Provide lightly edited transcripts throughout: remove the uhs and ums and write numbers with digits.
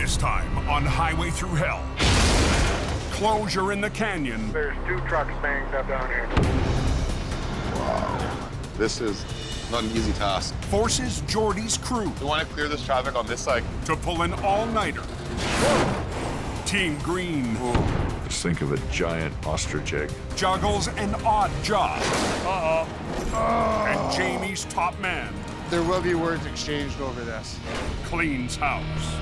This time on Highway Thru Hell. Closure in the canyon. There's 2 trucks banged up down here. Wow. This is not an easy task. Forces Jordy's crew We want to clear this traffic on this side. to pull an all-nighter. Team Green Just think of a giant ostrich egg. juggles an odd job. And Jamie's top man There will be words exchanged over this. cleans house.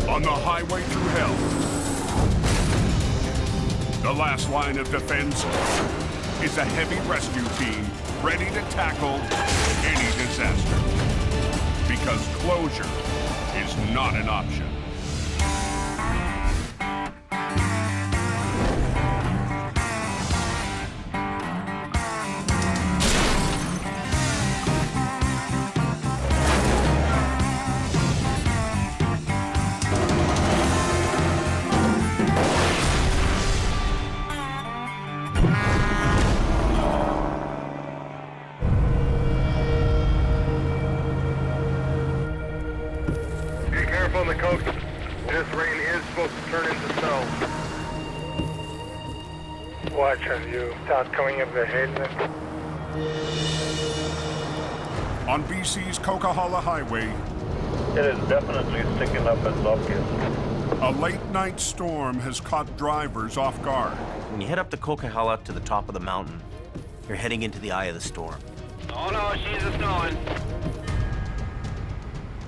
On the Highway Thru Hell, the last line of defense is a heavy rescue team ready to tackle any disaster. Because closure is not an option. Be careful in the coast. This rain is supposed to turn into snow. Watch as you start coming up the head. On BC's Coquihalla Highway, It is definitely sticking up its obvious. a late-night storm has caught drivers off guard. When you head up the Coquihalla to the top of the mountain, you're heading into the eye of the storm. Oh no, she's a snowing.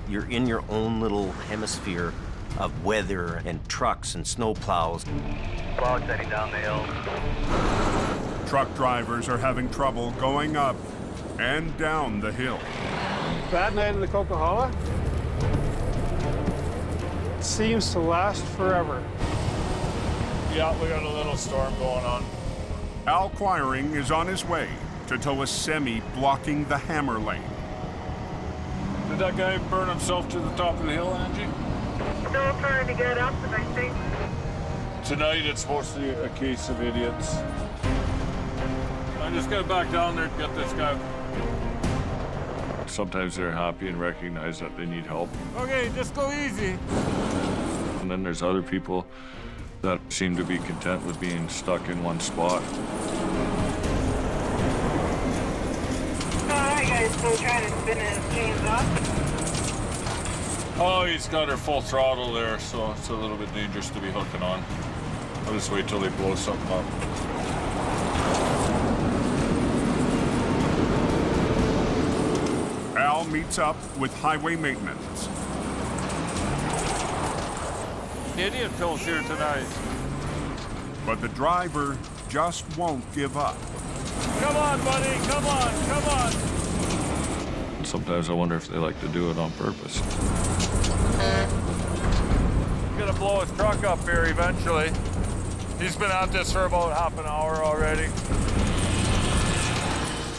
You're in your own little hemisphere of weather and trucks and snow plows. Clouds heading down the hill. Truck drivers are having trouble going up and down the hill. That night in the Coquihalla seems to last forever. Yeah, we got a little storm going on. Al Quiring is on his way to tow a semi blocking the hammer lane. Did that guy burn himself to the top of the hill, Angie? Still trying to get up, but I think Tonight it's mostly a case of idiots. I just gotta back down there to get this guy. Sometimes they're happy and recognize that they need help. Okay, just go easy. And then there's other people that seem to be content with being stuck in one spot. you guys still trying to spin his chains off. Oh, he's got her full throttle there, so it's a little bit dangerous to be hooking on. I'll just wait till they blow something up. Al meets up with highway maintenance. Idiot Phil's here tonight. But the driver just won't give up. Come on, buddy, come on, come on. Sometimes I wonder if they like to do it on purpose. He's gonna blow his truck up here eventually. He's been at this for about half an hour already.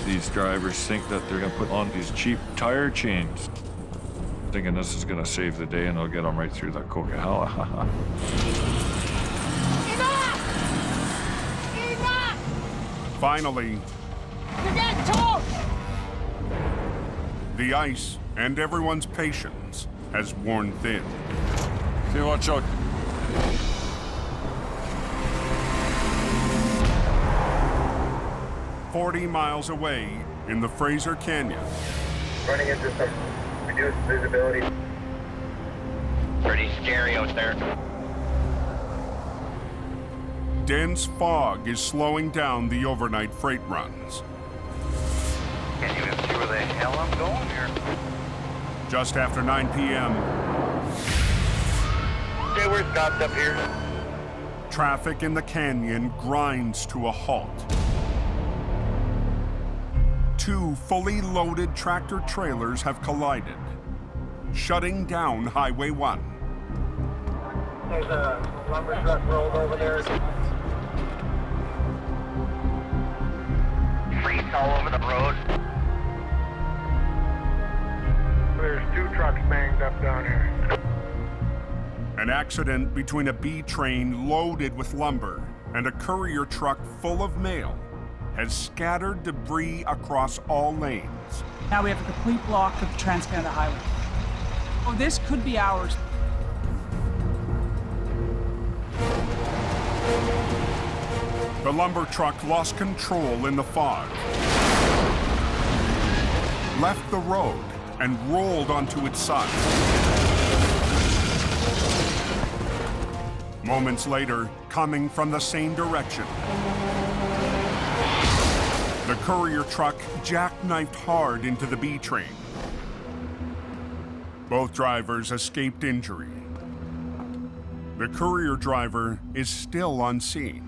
These drivers think that they're gonna put on these cheap tire chains, thinking this is gonna save the day and they'll get them right through the Coquihalla. Finally, the ice and everyone's patience has worn thin. See, watch out. "40 miles away in the Fraser Canyon, Running into some reduced visibility. Pretty scary out there. dense fog is slowing down the overnight freight runs. Can't even see where the hell I'm going here. Just after 9 p.m., Okay, we're stopped up here. traffic in the canyon grinds to a halt. Two fully loaded tractor trailers have collided, shutting down Highway 1. There's a lumber truck rolled over there. Freaks all over the road. There's 2 trucks banged up down here. An accident between a B train loaded with lumber and a courier truck full of mail has scattered debris across all lanes. Now we have a complete block of the Trans-Canada Highway. Oh, this could be ours. The lumber truck lost control in the fog, left the road, and rolled onto its side. Moments later, coming from the same direction, the courier truck jackknifed hard into the B train. Both drivers escaped injury. The courier driver is still on scene.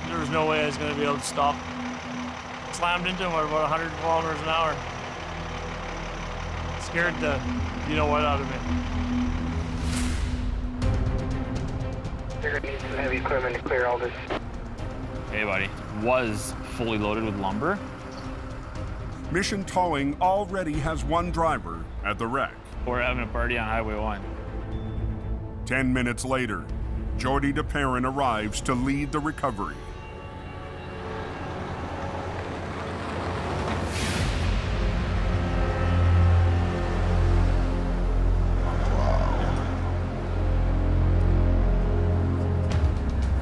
There was no way I was going to be able to stop. Slammed into him at about 100 kilometers an hour. Scared the you-know-what out of me. You're gonna need some heavy equipment to clear all this. Hey, buddy. Was fully loaded with lumber. Mission Towing already has one driver at the wreck. We're having a party on Highway 1. 10 minutes later, Jordy DeParent arrives to lead the recovery.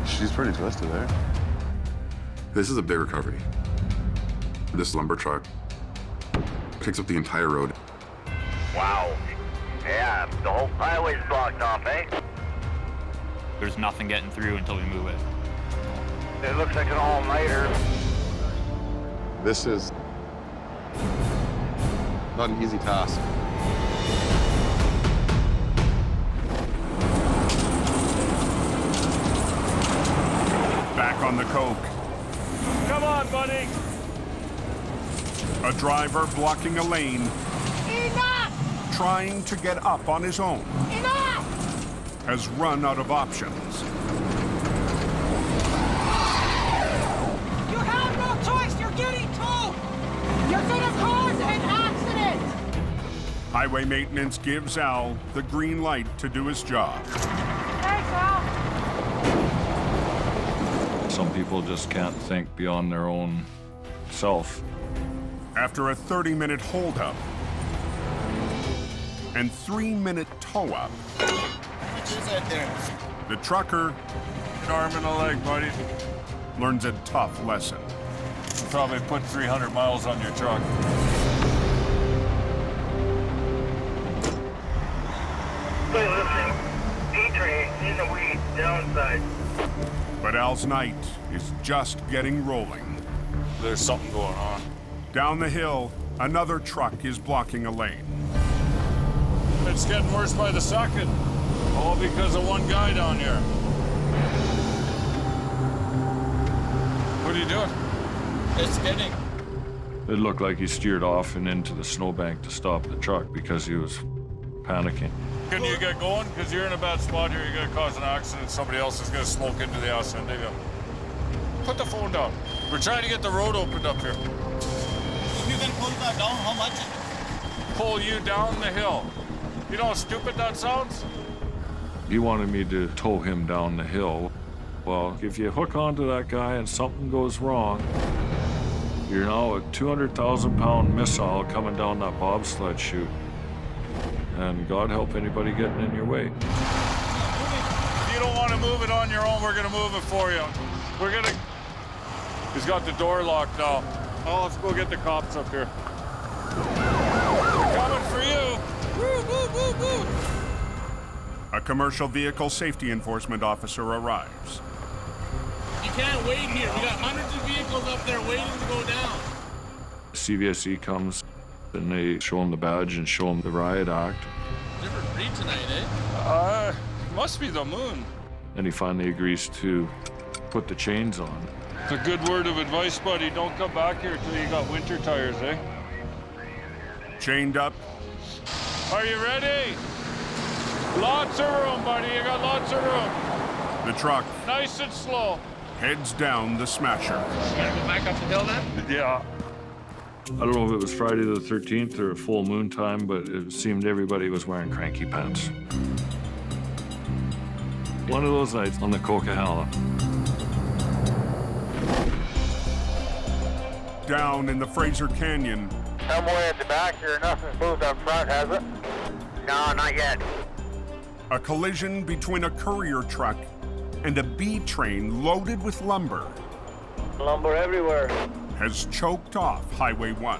She's pretty twisted there. This is a big recovery. This lumber truck picks up the entire road. Wow. Yeah, the whole highway's blocked off, eh? There's nothing getting through until we move it. It looks like an all-nighter. This is not an easy task. Back on the coke. Come on, buddy. A driver blocking a lane, Enough! trying to get up on his own, Enough! has run out of options. You have no choice! You're getting towed! You're gonna cause an accident! Highway maintenance gives Al the green light to do his job. Thanks, Al! Some people just can't think beyond their own self. After a 30-minute holdup and 3-minute tow-up, the trucker An arm and a leg, buddy. learns a tough lesson. Probably put 300 miles on your truck. Wait, listen. D-train in the weeds, downside. But Al's night is just getting rolling. There's something going on. Down the hill, another truck is blocking a lane. It's getting worse by the second. All because of one guy down here. What are you doing? It's getting. It looked like he steered off and into the snowbank to stop the truck because he was panicking. Can you get going? Because you're in a bad spot here. You're going to cause an accident. Somebody else is going to smoke into the accident. There you go. Put the phone down. We're trying to get the road opened up here. If you can pull that down, how much? Pull you down the hill. You know how stupid that sounds? He wanted me to tow him down the hill. Well, if you hook onto that guy and something goes wrong, you're now a 200,000-pound missile coming down that bobsled chute. And God help anybody getting in your way. If you don't want to move it on your own, we're going to move it for you. We're going to... He's got the door locked now. Oh, let's go get the cops up here. They're coming for you. Woo, woo, woo, woo. A commercial vehicle safety enforcement officer arrives. You can't wait here. We got hundreds of vehicles up there waiting to go down. CVSE comes and they show him the badge and show him the riot act. Different breed tonight, eh? Must be the moon. And he finally agrees to put the chains on. It's a good word of advice, buddy. Don't come back here till you got winter tires, eh? Chained up, Are you ready? Lots of room, buddy. You got lots of room. the truck Nice and slow. heads down the smasher. Gotta go back up the hill then? Yeah. I don't know if it was Friday the 13th or a full moon time, but it seemed everybody was wearing cranky pants. One of those nights on the Coquihalla. Down in the Fraser Canyon, Somewhere at the back here, nothing's moved up front, has it? No, not yet. A collision between a courier truck and a B train loaded with lumber Lumber everywhere. has choked off Highway 1.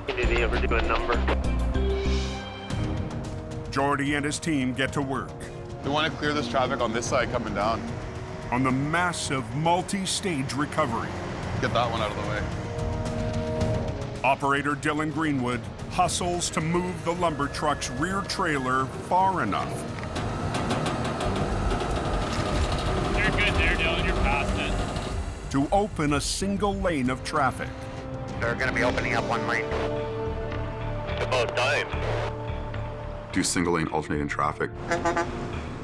Did he ever do a number? Jordy and his team get to work We want to clear this traffic on this side coming down. on the massive multi-stage recovery. Get that one out of the way. Operator Dylan Greenwood hustles to move the lumber truck's rear trailer far enough You're good there, Dylan. You're past it. to open a single lane of traffic. They're gonna be opening up one lane. About time. Do single lane alternating traffic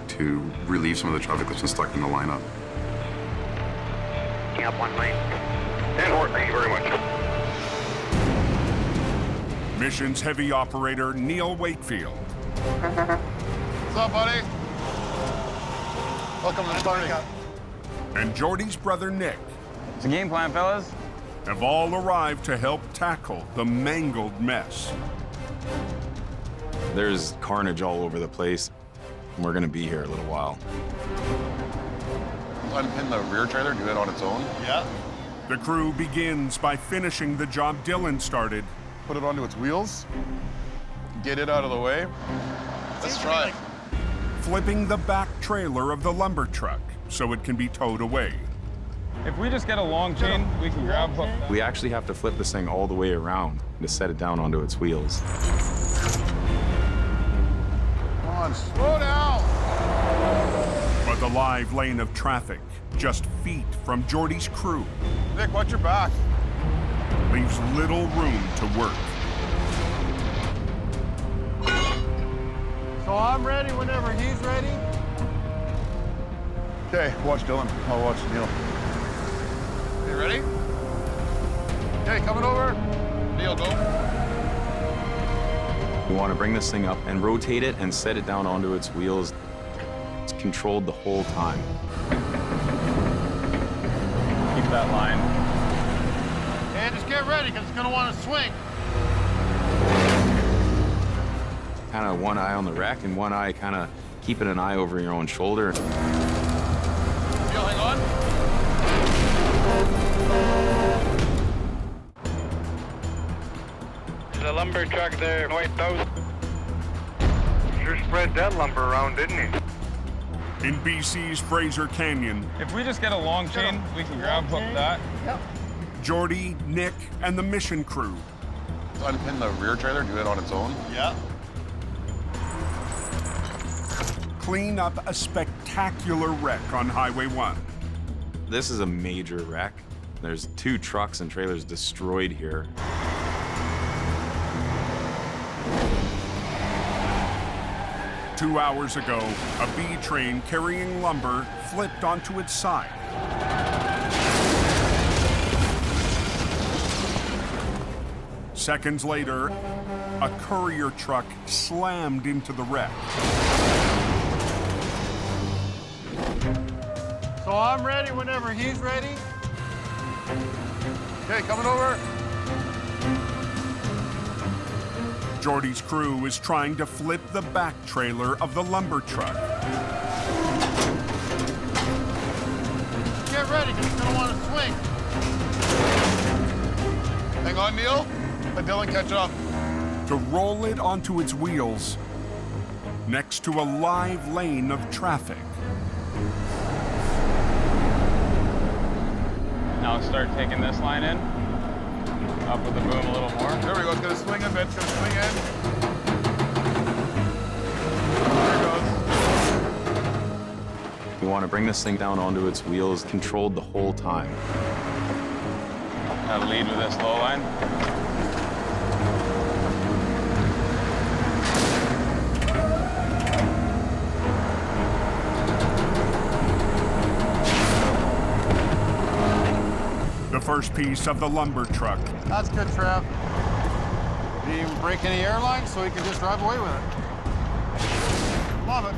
to relieve some of the traffic that's been stuck in the lineup. Opening up one lane. And Hort, thank you very much. Missions heavy operator Neil Wakefield What's up, buddy? Welcome to the party. and Jordy's brother Nick It's a game plan, fellas. have all arrived to help tackle the mangled mess. There's carnage all over the place. We're gonna be here a little while. Unpin the rear trailer, do it on its own. Yeah. The crew begins by finishing the job Dylan started. Put it onto its wheels. Get it out of the way. Let's try. Flipping the back trailer of the lumber truck so it can be towed away. If we just get a long chain, we can grab hook. We actually have to flip this thing all the way around to set it down onto its wheels. Come on, slow down. But the live lane of traffic, just feet from Jordy's crew, Nick, watch your back. leaves little room to work. So I'm ready whenever he's ready. Okay, watch Dylan. I'll watch Neil. You ready? Okay, coming over. Neil, go. We want to bring this thing up and rotate it and set it down onto its wheels. It's controlled the whole time. Keep that line. And just get ready, because it's going to want to swing. Kind of one eye on the wreck and one eye kind of keeping an eye over your own shoulder. Neil, hang on. There's a lumber truck there, White House. Sure spread that lumber around, didn't he? In BC's Fraser Canyon, If we just get a long chain, we can grab hook that. Jordy, Nick, and the mission crew Unpin the rear trailer, do it on its own. Yeah. clean up a spectacular wreck on Highway 1. This is a major wreck. There's 2 trucks and trailers destroyed here. Two hours ago, a B train carrying lumber flipped onto its side. Seconds later, a courier truck slammed into the wreck. So I'm ready whenever he's ready. Okay, coming over. Jordy's crew is trying to flip the back trailer of the lumber truck. Get ready, because it's going to want to swing. Hang on, Neil. Let Dylan catch up. To roll it onto its wheels next to a live lane of traffic. Now start taking this line in. Up with the boom a little more. There we go. It's gonna swing a bit. It's gonna swing in. There it goes. We want to bring this thing down onto its wheels, controlled the whole time. Now lead with this low line. The first piece of the lumber truck That's good, Trav. Didn't even break any airlines, so he can just drive away with it. Love it.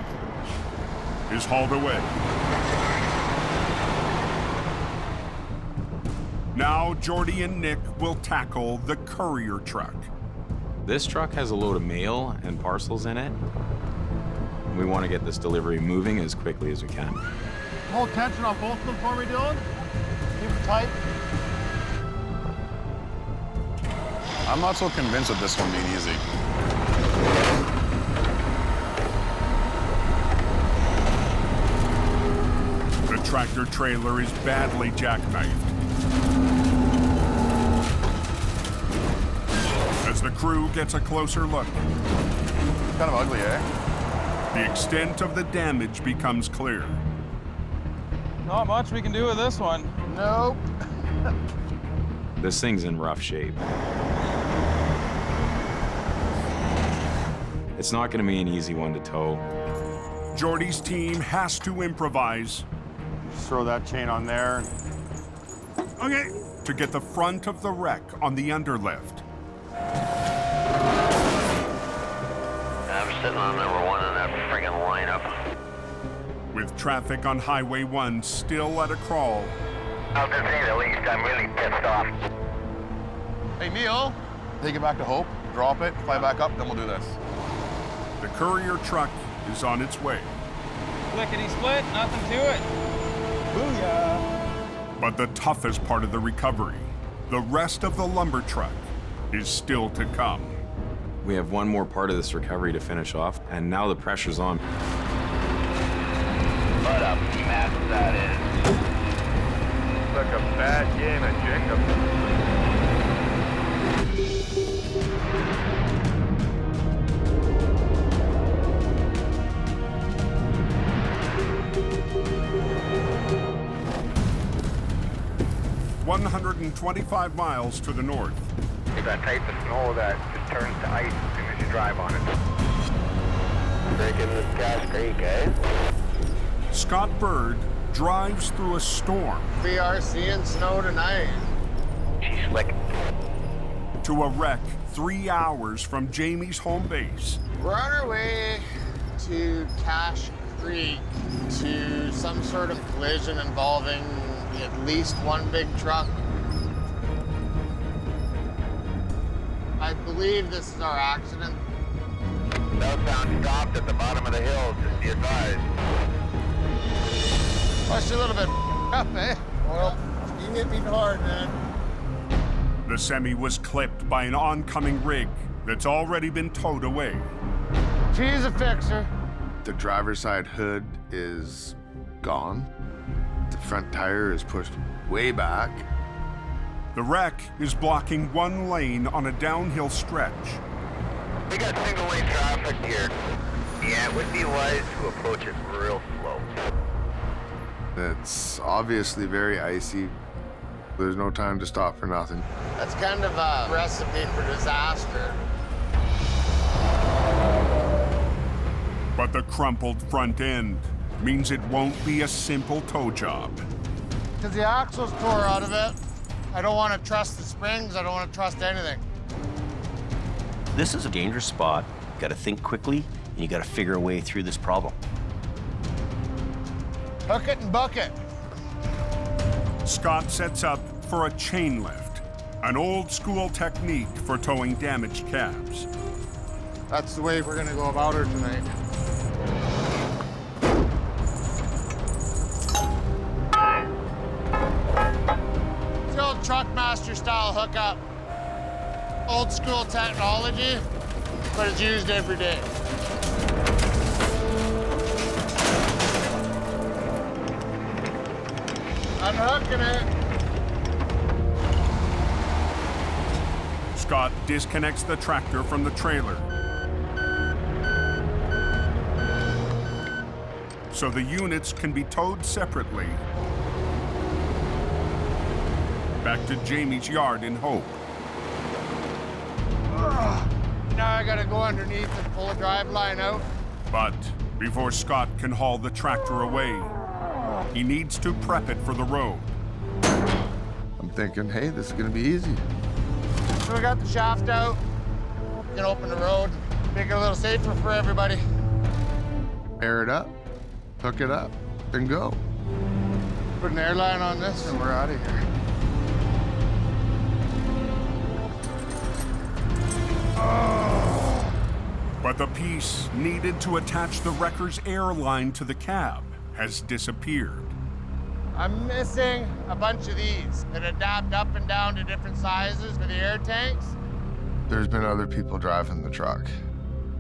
is hauled away. Now Jordy and Nick will tackle the courier truck. This truck has a load of mail and parcels in it. We want to get this delivery moving as quickly as we can. Hold tension on both of them for me, Dylan. Keep it tight. I'm not so convinced of this one being easy. The tractor trailer is badly jackknifed. As the crew gets a closer look, Kind of ugly, eh? the extent of the damage becomes clear. Not much we can do with this one. Nope. This thing's in rough shape. It's not going to be an easy one to tow. Jordy's team has to improvise. Just throw that chain on there. Okay. To get the front of the wreck on the underlift. I'm sitting on number 1 in that friggin' lineup. With traffic on Highway 1 still at a crawl, I'll just say the least, I'm really pissed off. Hey, Neil, take it back to Hope, drop it, fly back up, then we'll do this. the courier truck is on its way. Lickety split, nothing to it. Booyah! But the toughest part of the recovery, the rest of the lumber truck, is still to come. We have one more part of this recovery to finish off, and now the pressure's on. What a mess that is. Took a bad game at Jacob. 125 miles to the north. It's that type of snow that just turns to ice as soon as you drive on it. Breaking the gas creek, eh? Scott Bird drives through a storm. We are seeing snow tonight. She's slick. To a wreck 3 hours from Jamie's home base. We're on our way to Cache Creek to some sort of collision involving at least one big truck. I believe this is our accident. Southbound stopped at the bottom of the hill, just be advised. Push a little bit up, eh? Well, you hit me hard, man. The semi was clipped by an oncoming rig that's already been towed away. She's a fixer. The driver's side hood is gone. The front tire is pushed way back. The wreck is blocking one lane on a downhill stretch. We got single lane traffic here. Yeah, it would be wise to approach it real slow. It's obviously very icy. There's no time to stop for nothing. That's kind of a recipe for disaster. But the crumpled front end means it won't be a simple tow job. Because the axle's tore out of it. I don't want to trust the springs. I don't want to trust anything. This is a dangerous spot. You gotta think quickly, and you gotta figure a way through this problem. Hook it and buck it. Scott sets up for a chain lift, an old school technique for towing damaged cabs. That's the way we're gonna go about her tonight. It's the old Truckmaster style hookup. Old school technology, but it's used every day. Unhooking it. Scott disconnects the tractor from the trailer, so the units can be towed separately back to Jamie's yard in Hope. Now I gotta go underneath and pull a drive line out. But before Scott can haul the tractor away, he needs to prep it for the road. I'm thinking, hey, this is gonna be easy. So we got the shaft out. We can open the road, make it a little safer for everybody. Air it up, hook it up, and go. Put an airline on this and we're out of here. But the piece needed to attach the wrecker's airline to the cab has disappeared. I'm missing a bunch of these that adapt up and down to different sizes for the air tanks. There's been other people driving the truck.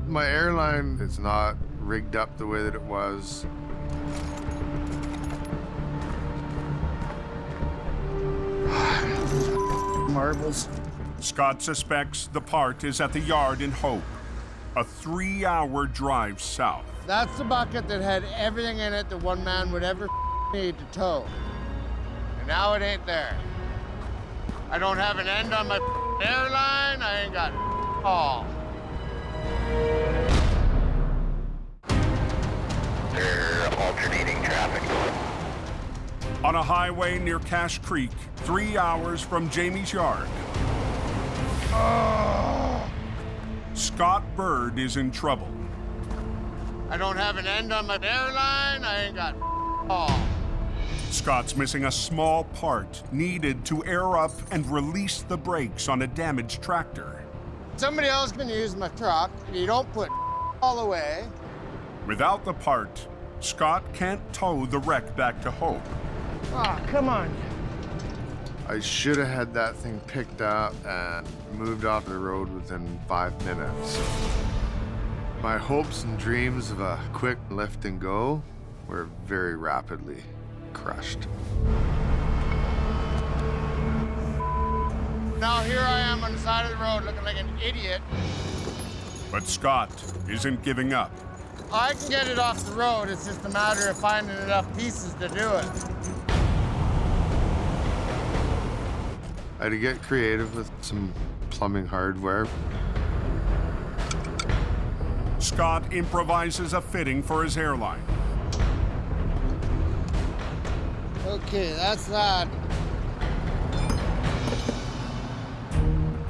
My airline is not rigged up the way that it was. Marbles. Scott suspects the part is at the yard in Hope, a 3-hour drive south. That's the bucket that had everything in it that one man would ever need to tow. And now it ain't there. I don't have an end on my airline. I ain't got all. They're alternating traffic. On a highway near Cache Creek, 3 hours from Jamie's yard. Scott Bird is in trouble. I don't have an end on my airline. I ain't got all. Scott's missing a small part needed to air up and release the brakes on a damaged tractor. Somebody else can use my truck. You don't put all away. Without the part, Scott can't tow the wreck back to Hope. Oh, come on. I should have had that thing picked up and moved off the road within 5 minutes. My hopes and dreams of a quick lift and go were very rapidly crushed. Now here I am on the side of the road looking like an idiot. But Scott isn't giving up. I can get it off the road. It's just a matter of finding enough pieces to do it. I had to get creative with some plumbing hardware. Scott improvises a fitting for his airline. Okay, that's that.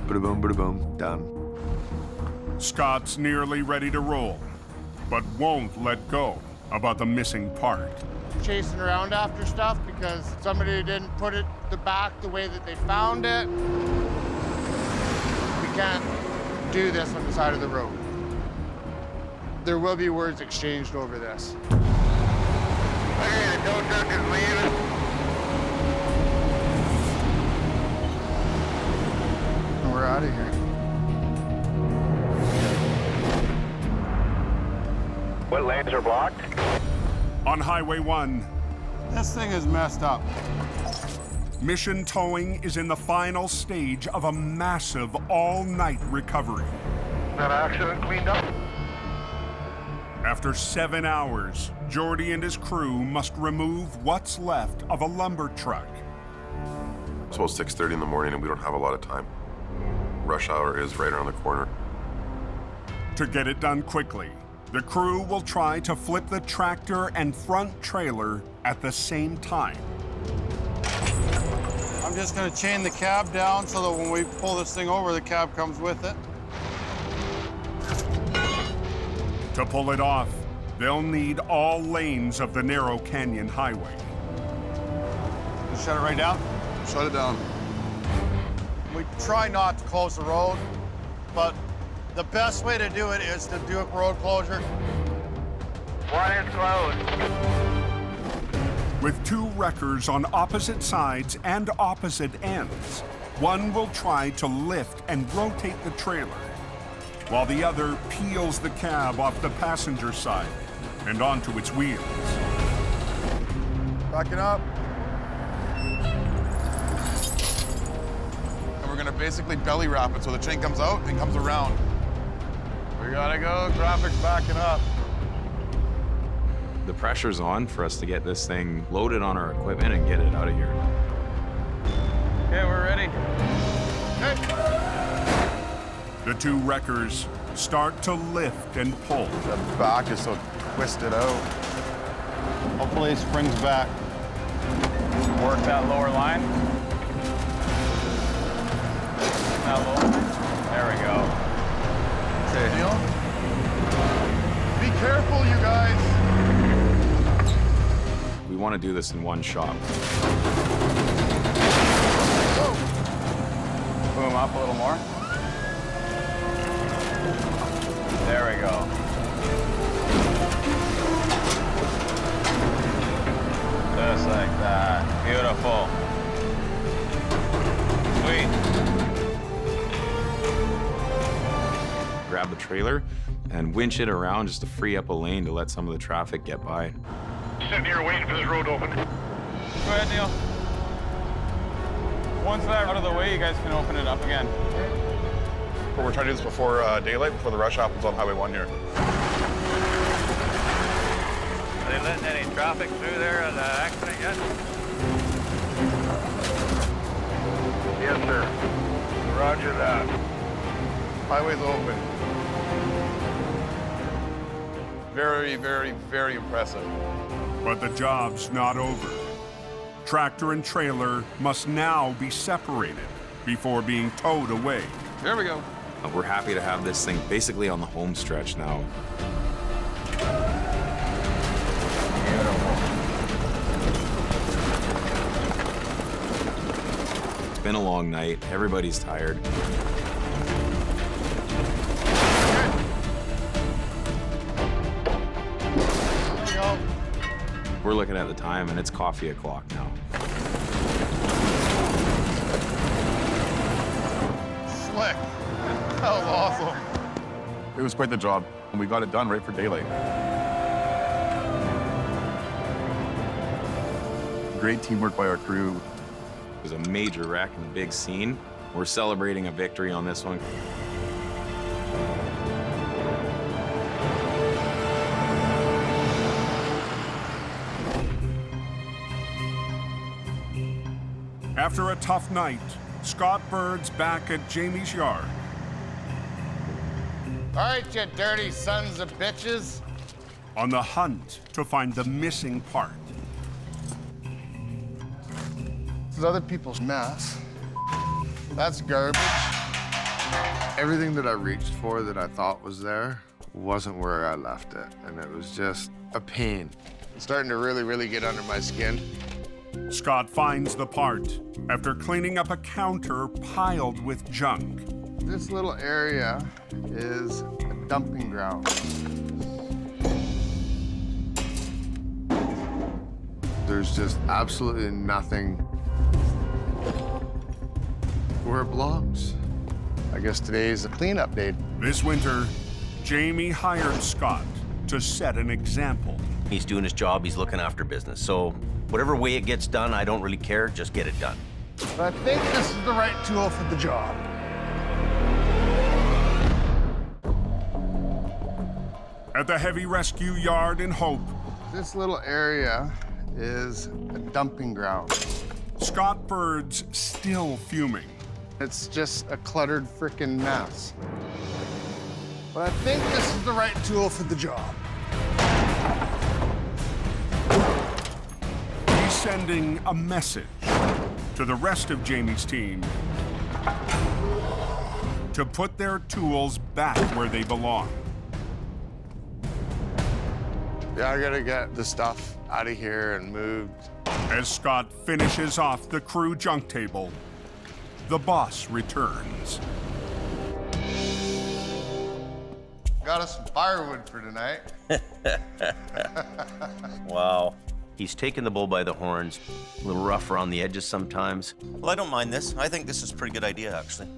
Bada boom, done. Scott's nearly ready to roll, but won't let go about the missing part. Chasing around after stuff because somebody didn't put it back the way that they found it. We can't do this on the side of the road. There will be words exchanged over this. Okay, the tow truck is leaving. We're out of here. What lanes are blocked? On Highway 1, This thing is messed up. Mission Towing is in the final stage of a massive all-night recovery. That accident cleaned up? After 7 hours, Jordy and his crew must remove what's left of a lumber truck. It's about 6:30 in the morning and we don't have a lot of time. Rush hour is right around the corner. To get it done quickly, the crew will try to flip the tractor and front trailer at the same time. I'm just gonna chain the cab down so that when we pull this thing over, the cab comes with it. To pull it off, they'll need all lanes of the narrow canyon highway. Just shut it right down? Shut it down. We try not to close the road, but the best way to do it is to do a road closure. One is closed. With two wreckers on opposite sides and opposite ends, one will try to lift and rotate the trailer, while the other peels the cab off the passenger side and onto its wheels. Backing up. And we're gonna basically belly wrap it so the chain comes out and comes around. We gotta go, traffic's backing up. The pressure's on for us to get this thing loaded on our equipment and get it out of here. Okay, we're ready. The two wreckers start to lift and pull. The back is so twisted out. Hopefully it springs back. Work that lower line. That lower. There we go. Okay. Neil? Be careful, you guys. We want to do this in one shot. Boom up a little more. There we go. Just like that. Beautiful. Sweet. Grab the trailer and winch it around just to free up a lane to let some of the traffic get by. Sitting here waiting for this road to open. Go ahead, Neil. Once that's out of the way, you guys can open it up again. We're trying to do this before daylight, before the rush happens on Highway 1 here. Are they letting any traffic through there on the accident yet? Yes, sir. Roger that. Highway's open. Very, very, very impressive. But the job's not over. Tractor and trailer must now be separated before being towed away. There we go. We're happy to have this thing basically on the home stretch now. It's been a long night. Everybody's tired. We're looking at the time, and it's coffee o'clock now. Slick. That was awesome. It was quite the job, and we got it done right for daylight. Great teamwork by our crew. It was a major wreck in the big scene. We're celebrating a victory on this one. After a tough night, Scott Bird's back at Jamie's yard. All right, you dirty sons of bitches. On the hunt to find the missing part. This is other people's mess. That's garbage. Everything that I reached for that I thought was there wasn't where I left it, and it was just a pain. It's starting to really get under my skin. Scott finds the part after cleaning up a counter piled with junk. This little area is a dumping ground. There's just absolutely nothing where it belongs. I guess today's a cleanup day. This winter, Jamie hired Scott to set an example. He's doing his job, he's looking after business. So whatever way it gets done, I don't really care, just get it done. But I think this is the right tool for the job. At the heavy rescue yard in Hope, This little area is a dumping ground. Scott Bird's still fuming. It's just a cluttered frickin' mess. But I think this is the right tool for the job. He's sending a message to the rest of Jamie's team to put their tools back where they belong. Yeah, I gotta get the stuff out of here and moved. As Scott finishes off the crew junk table, the boss returns. Got us some firewood for tonight. Wow. He's taking the bull by the horns, a little rough around the edges sometimes. Well, I don't mind this. I think this is a pretty good idea, actually.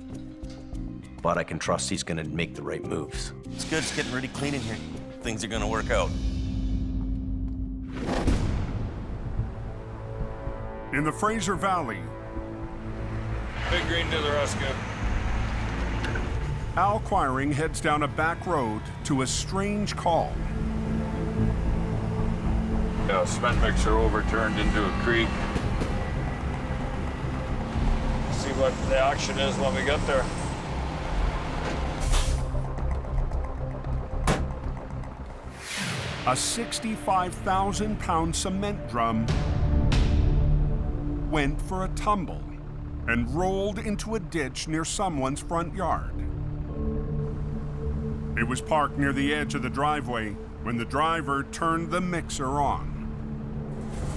But I can trust he's gonna make the right moves. It's good. It's getting really clean in here. Things are gonna work out. In the Fraser Valley, Big Green to the rescue. Al Quiring heads down a back road to a strange call. Yeah, cement mixer overturned into a creek. See what the action is when we get there. A 65,000-pound cement drum went for a tumble and rolled into a ditch near someone's front yard. It was parked near the edge of the driveway when the driver turned the mixer on.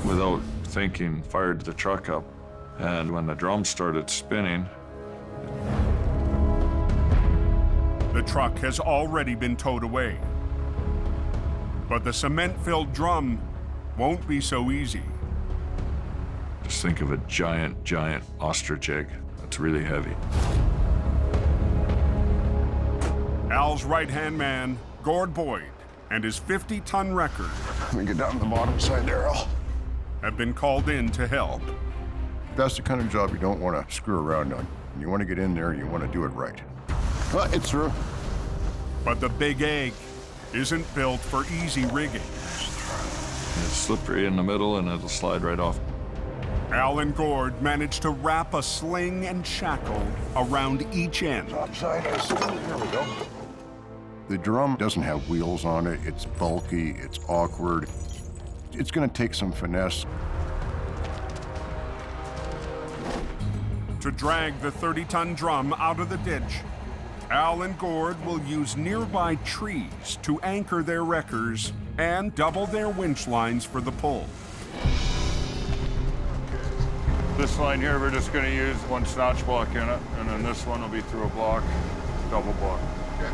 Without thinking, fired the truck up, and when the drum started spinning, The truck has already been towed away. But the cement-filled drum won't be so easy. Just think of a giant, giant ostrich egg. That's really heavy. Al's right-hand man, Gord Boyd, and his 50-ton record Let me get down to the bottom side there, Al. have been called in to help. That's the kind of job you don't want to screw around on. You want to get in there and you want to do it right. Well, it's through. But the big egg isn't built for easy rigging. It's slippery in the middle and it'll slide right off. Al and Gord managed to wrap a sling and shackle around each end. Topside is, here we go. The drum doesn't have wheels on it. It's bulky, it's awkward. It's going to take some finesse. To drag the 30-ton drum out of the ditch, Al and Gord will use nearby trees to anchor their wreckers and double their winch lines for the pull. This line here, we're just gonna use one snatch block in it, and then this one will be through a block, double block. Okay.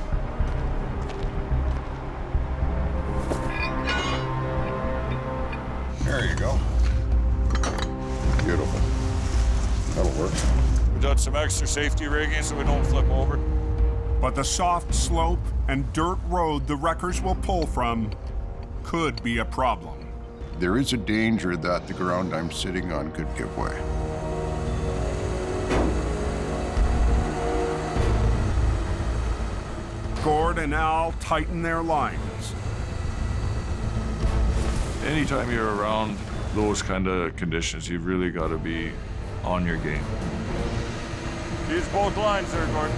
There you go. Beautiful. That'll work. We got some extra safety rigging so we don't flip over. But the soft slope and dirt road the wreckers will pull from could be a problem. There is a danger that the ground I'm sitting on could give way. Gord and Al tighten their lines. Anytime you're around those kind of conditions, you've really got to be on your game. Use both lines there, Gordon.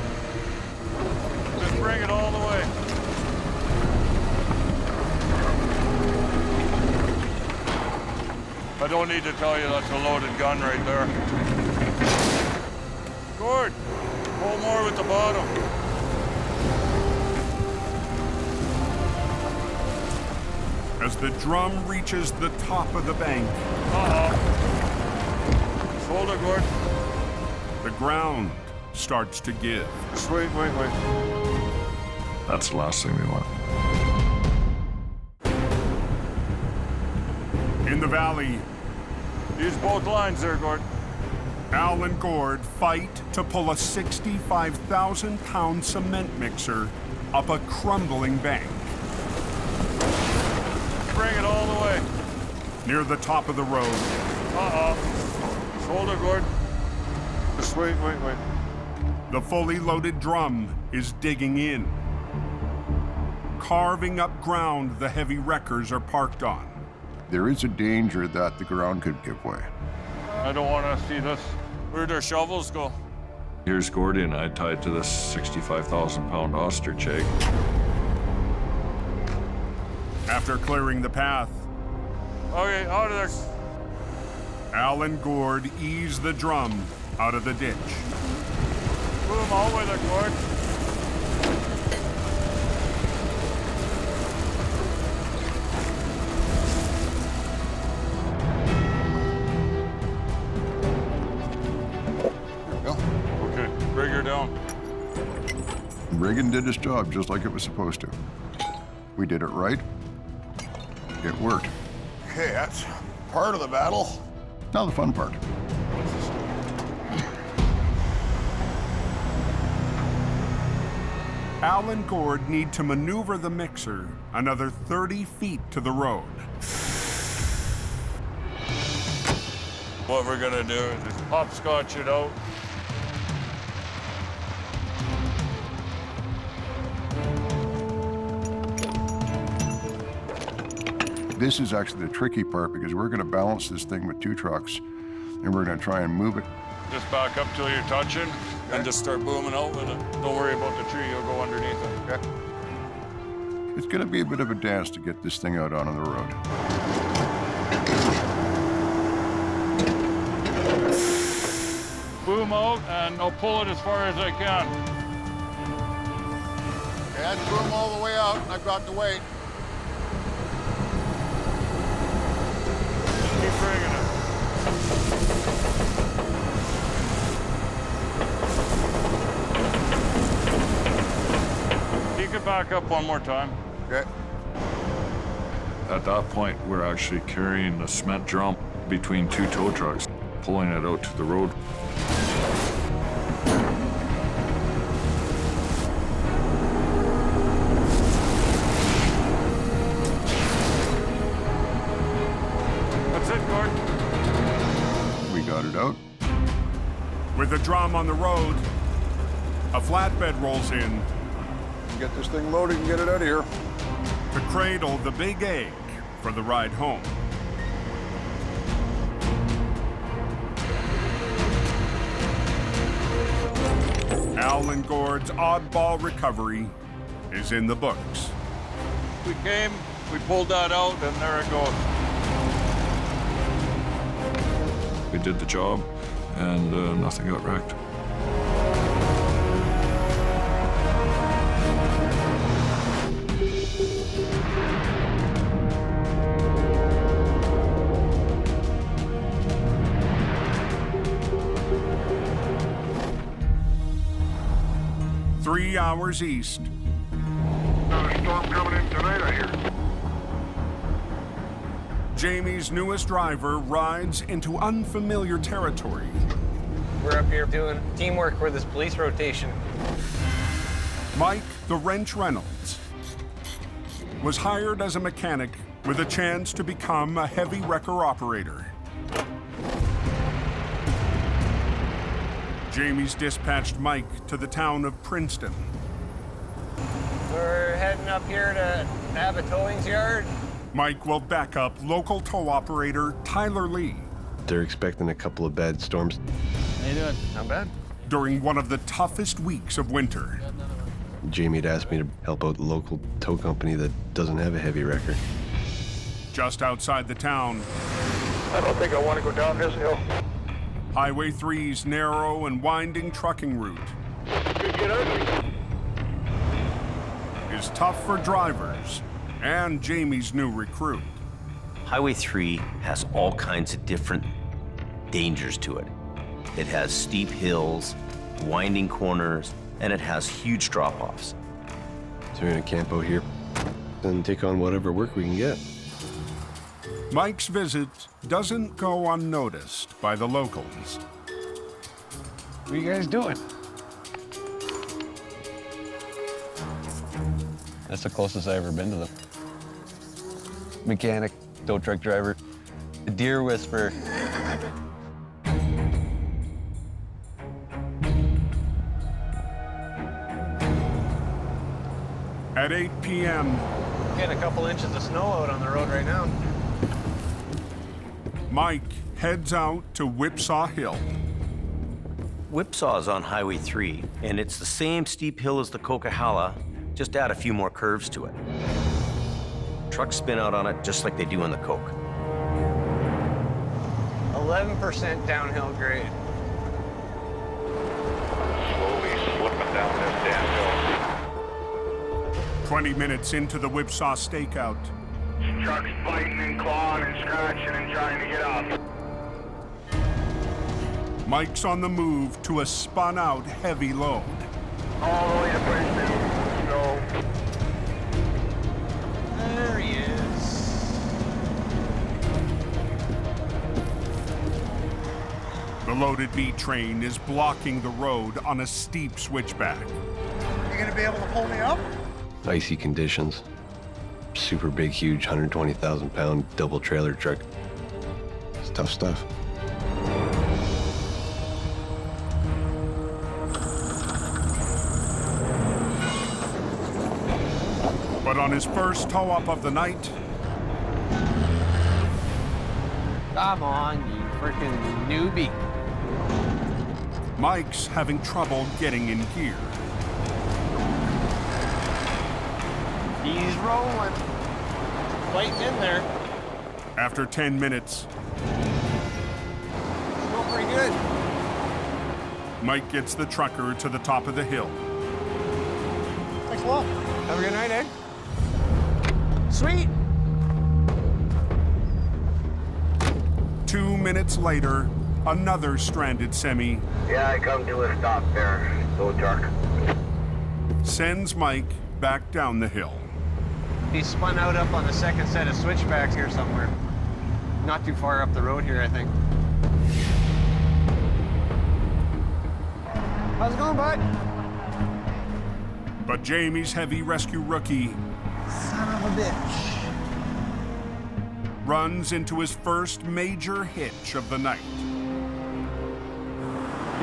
Just bring it all the way. I don't need to tell you that's a loaded gun right there. Gord, pull more with the bottom. As the drum reaches the top of the bank, Hold it, Gord. the ground starts to give. Just wait. That's the last thing we want. In the valley, Use both lines there, Gord. Al and Gord fight to pull a 65,000-pound cement mixer up a crumbling bank. Bring it all the way. Near the top of the road, Just hold it, Gord. Just wait. the fully loaded drum is digging in, carving up ground the heavy wreckers are parked on. There is a danger that the ground could give way. I don't want to see this. Where'd our shovels go? Here's Gordy and I tied to this 65,000-pound ostrich egg. After clearing the path, Okay, out of there. Al and Gord ease the drum out of the ditch. Move all with it, Gord. Okay, bring her down. Reagan did his job just like it was supposed to. We did it right. It worked. Okay, that's part of the battle. Now the fun part. Al and Gord need to maneuver the mixer another 30 feet to the road. What we're gonna do is just hopscotch it out. This is actually the tricky part because we're going to balance this thing with two trucks and we're going to try and move it. Just back up till you're touching and just start booming out with it. Don't worry about the tree, you'll go underneath it. Okay. It's going to be a bit of a dance to get this thing out on the road. Boom out and I'll pull it as far as I can. Okay, that's boom all the way out, and I've got the weight. Keep bringing it. back up one more time. Okay. At that point, we're actually carrying the cement drum between two tow trucks, pulling it out to the road. That's it, Gord. We got it out. With the drum on the road, a flatbed rolls in Get this thing loaded and get it out of here. to cradle the big egg for the ride home. Al and Gord's oddball recovery is in the books. We came, we pulled that out, and there it goes. We did the job, and nothing got wrecked. Three hours east, Another storm coming in tonight, I hear. Jamie's newest driver rides into unfamiliar territory. We're up here doing teamwork for this police rotation. Mike, the wrench Reynolds, was hired as a mechanic with a chance to become a heavy wrecker operator. Jamie's dispatched Mike to the town of Princeton. We're heading up here to have a towing's yard. Mike will back up local tow operator Tyler Lee They're expecting a couple of bad storms. How you doing? Not bad. during one of the toughest weeks of winter. Jamie had asked me to help out the local tow company that doesn't have a heavy wrecker. Just outside the town, I don't think I want to go down this hill. Highway 3's narrow and winding trucking route Could get ugly. is tough for drivers and Jamie's new recruit. Highway 3 has all kinds of different dangers to it. It has steep hills, winding corners, and it has huge drop-offs. So we're gonna camp out here and take on whatever work we can get. Mike's visit doesn't go unnoticed by the locals. What are you guys doing? That's the closest I've ever been to them. Mechanic, tow truck driver, a deer whisperer. At 8 p.m., Getting a couple inches of snow out on the road right now. Mike heads out to Whipsaw Hill. Whipsaw is on Highway 3, and it's the same steep hill as the Coquihalla, just add a few more curves to it. Trucks spin out on it just like they do on the Coke. 11% downhill grade. Slowly slipping down this damn hill. 20 minutes into the Whipsaw stakeout, Trucks biting and clawing and scratching and trying to get up. Mike's on the move to a spun-out heavy load. All the way to Princeton. So, There he is. The loaded B train is blocking the road on a steep switchback. You gonna be able to pull me up? Icy conditions. Super big, huge, 120,000-pound double trailer truck. It's tough stuff. But on his first tow-up of the night, Come on, you freaking newbie. Mike's having trouble getting in gear. He's rolling. Fighting in there. After 10 minutes, Going pretty good. Mike gets the trucker to the top of the hill. Thanks a lot. Have a good night, Ed. Sweet. 2 minutes later, another stranded semi yeah, I come to a stop there. Tow truck. sends Mike back down the hill. He spun out up on the second set of switchbacks here somewhere. Not too far up the road here, I think. How's it going, bud? But Jamie's heavy rescue rookie Son of a bitch. runs into his first major hitch of the night.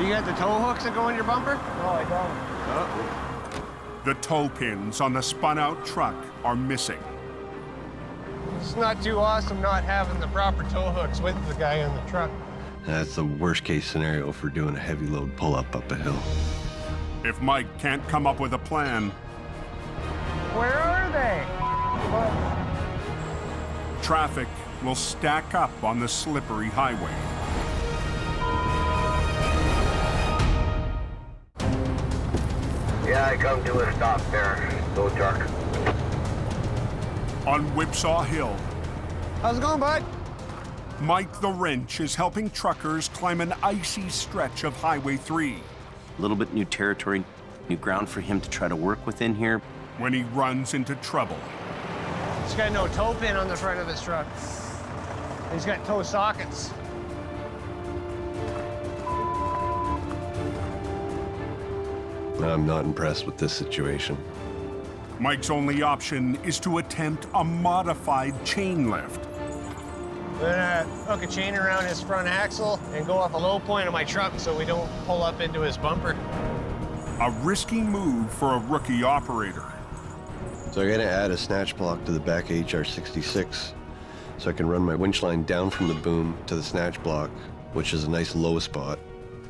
You got the tow hooks that go in your bumper? No, I don't. Oh. The tow pins on the spun-out truck are missing. It's not too awesome not having the proper tow hooks with the guy in the truck. That's the worst case scenario for doing a heavy load pull-up up a hill. If Mike can't come up with a plan, Where are they? traffic will stack up on the slippery highway. Yeah, I come to a stop there. Go truck. On Whipsaw Hill, How's it going, bud? Mike the Wrench is helping truckers climb an icy stretch of Highway 3. A little bit new territory, new ground for him to try to work within here. When he runs into trouble, He's got no tow pin on the front of his truck. He's got tow sockets. I'm not impressed with this situation. Mike's only option is to attempt a modified chain lift. We're gonna hook a chain around his front axle and go off a low point of my truck so we don't pull up into his bumper. A risky move for a rookie operator. So I'm gonna add a snatch block to the back of HR66 so I can run my winch line down from the boom to the snatch block, which is a nice low spot,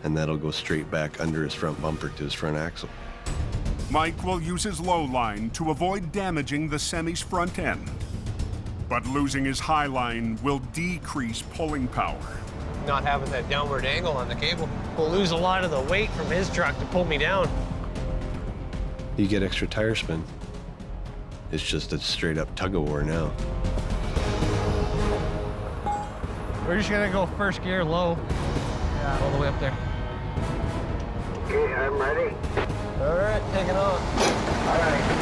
and that'll go straight back under his front bumper to his front axle. Mike will use his low line to avoid damaging the semi's front end. But losing his high line will decrease pulling power. Not having that downward angle on the cable will lose a lot of the weight from his truck to pull me down. You get extra tire spin. It's just a straight up tug of war now. We're just gonna go first gear low. Yeah, all the way up there. Okay, I'm ready. All right, take it on. All right.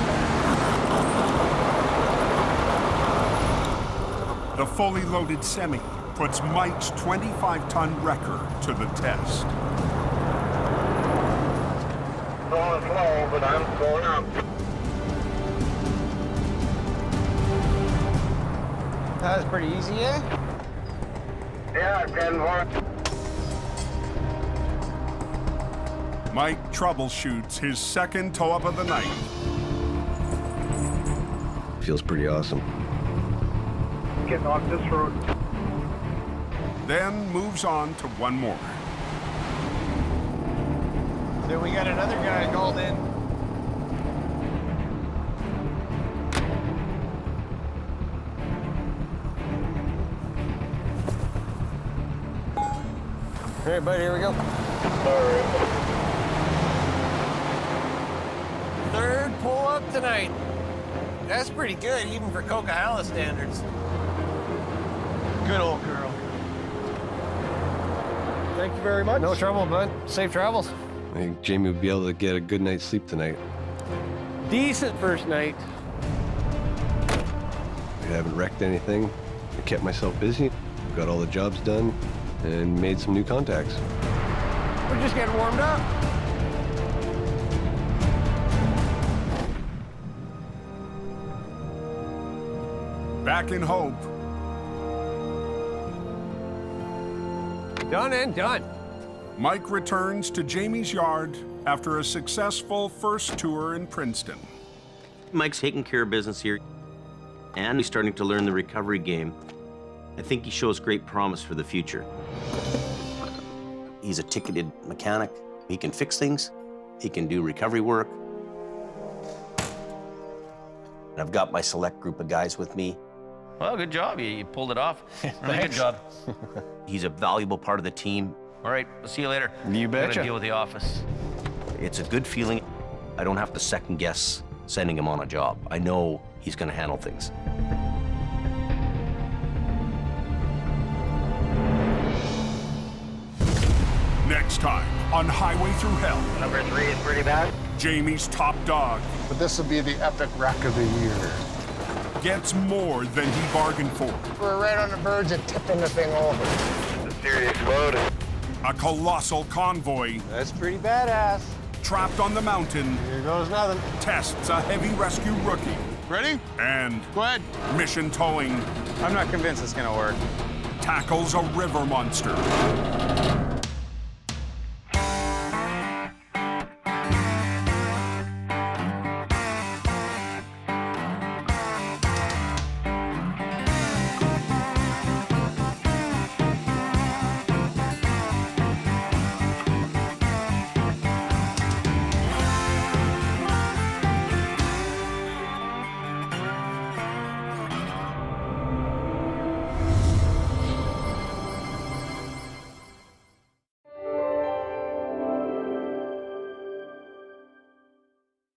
The fully loaded semi puts Mike's 25-ton wrecker to the test. Going slow, but I'm going up. That was pretty easy, eh? Yeah, 10-4. Mike troubleshoots his second tow-up of the night. Feels pretty awesome. Getting off this road. Then moves on to one more. Then we got another guy called in. All right, buddy, here we go. All right. Third pull-up tonight. That's pretty good, even for Coquihalla standards. Good old girl. Thank you very much. No trouble, bud. Safe travels. I think Jamie will be able to get a good night's sleep tonight. Decent first night. I haven't wrecked anything. I kept myself busy, got all the jobs done, and made some new contacts. We're just getting warmed up. Back in Hope, Done and done. Mike returns to Jamie's yard after a successful first tour in Princeton. Mike's taking care of business here, and he's starting to learn the recovery game. I think he shows great promise for the future. He's a ticketed mechanic. He can fix things. He can do recovery work. And I've got my select group of guys with me. Well, good job. You pulled it off. Really good job. He's a valuable part of the team. All right, we'll see you later. You Gotta betcha. deal with the office. It's a good feeling. I don't have to second guess sending him on a job. I know he's gonna handle things. Next time on Highway Thru Hell. Number 3 is pretty bad. Jamie's top dog But this will be the epic wreck of the year. gets more than he bargained for. We're right on the verge of tipping the thing over. It's a serious load. A colossal convoy That's pretty badass. trapped on the mountain Here goes nothing. tests a heavy rescue rookie. Ready? And Go ahead. mission towing I'm not convinced it's gonna work. tackles a river monster.